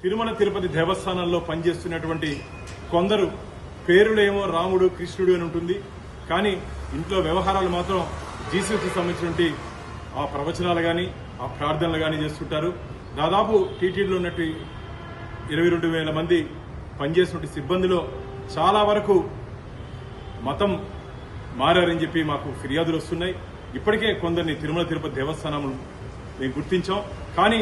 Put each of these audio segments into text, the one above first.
తిరుమల తిరుపతి దేవస్థానంలో పనిచేస్తున్నటువంటి కొందరు పేరులేమో రాముడు కృష్ణుడు అని ఉంటుంది, కానీ ఇంట్లో వ్యవహారాలు మాత్రం జీసస్కి సంబంధించినటువంటి ఆ ప్రవచనాలు కానీ ఆ ప్రార్థనలు కానీ చేస్తుంటారు. దాదాపు టీటీడీలో ఉన్నట్టు 22,000 మంది పనిచేసినటువంటి సిబ్బందిలో చాలా వరకు మతం మారని చెప్పి మాకు ఫిర్యాదులు వస్తున్నాయి. ఇప్పటికే కొందరిని తిరుమల తిరుపతి దేవస్థానం మేము గుర్తించాం. కానీ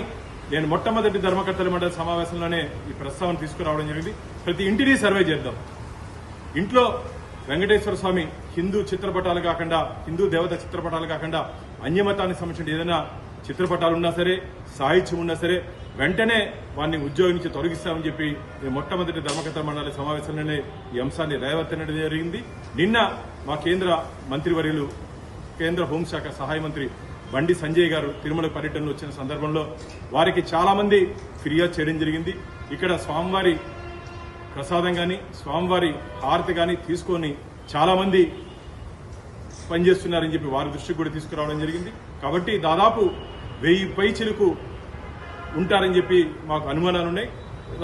నేను మొట్టమొదటి ధర్మకర్తల మండలి సమావేశంలోనే ఈ ప్రస్తావన తీసుకురావడం జరిగింది. ప్రతి ఇంటిని సర్వే చేద్దాం. ఇంట్లో వెంకటేశ్వర స్వామి హిందూ చిత్రపటాలు కాకుండా, హిందూ దేవత చిత్రపటాలు కాకుండా అన్యమతానికి సంబంధించిన ఏదైనా చిత్రపటాలు ఉన్నా సరే, సాహిత్యం ఉన్నా సరే వెంటనే వారిని ఉద్యోగం నుంచి తొలగిస్తామని చెప్పి మేము మొట్టమొదటి ధర్మకర్తల మండలి సమావేశంలోనే ఈ అంశాన్ని రేవత్తనడం జరిగింది. నిన్న మా కేంద్ర మంత్రివర్యులు, కేంద్ర హోంశాఖ సహాయ మంత్రి బండి సంజయ్ గారు తిరుమల పర్యటనలో వచ్చిన సందర్భంలో వారికి చాలా మంది ఫిర్యాదు చేయడం జరిగింది. ఇక్కడ స్వామివారి ప్రసాదం కానీ, స్వామివారి హారతి కానీ తీసుకొని చాలా మంది పనిచేస్తున్నారని చెప్పి వారి దృష్టికి కూడా తీసుకురావడం జరిగింది. కాబట్టి దాదాపు 1000 పైచిలకు ఉంటారని చెప్పి మాకు అనుమానాలున్నాయి.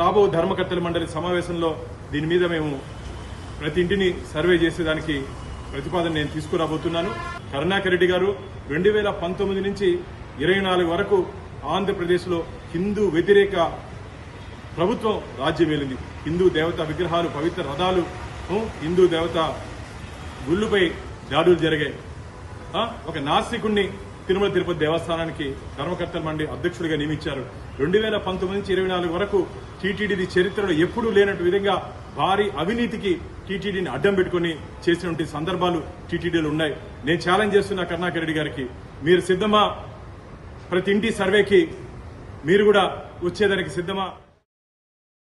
రాబో ధర్మకర్తల మండలి సమావేశంలో దీని మీద మేము ప్రతి ఇంటిని సర్వే చేసేదానికి ప్రతిపాదన నేను తీసుకురాబోతున్నాను. కరుణాకర్ రెడ్డి గారు 2019 నుంచి 24 వరకు ఆంధ్రప్రదేశ్లో హిందూ వ్యతిరేక ప్రభుత్వం రాజ్యం ఏలింది. హిందూ దేవత విగ్రహాలు, పవిత్ర రథాలు, హిందూ దేవత గుళ్ళుపై దాడులు జరిగాయి. ఒక నాస్తికుణ్ణి తిరుమల తిరుపతి దేవస్థానానికి ధర్మకర్తల మండలి అధ్యక్షుడిగా నియమించారు. 2019 నుంచి 24 వరకు టీటీడీ చరిత్రలో ఎప్పుడూ లేనట్టు విధంగా భారీ అవినీతికి టీటీడీని అడ్డం పెట్టుకుని చేసినటువంటి సందర్భాలు టీటీడీలో ఉన్నాయి. నేను ఛాలెంజ్ చేస్తున్నా కరుణాకర్ రెడ్డి గారికి, మీరు సిద్ధమా? ప్రతి ఇంటి సర్వేకి మీరు కూడా వచ్చేదానికి సిద్ధమా?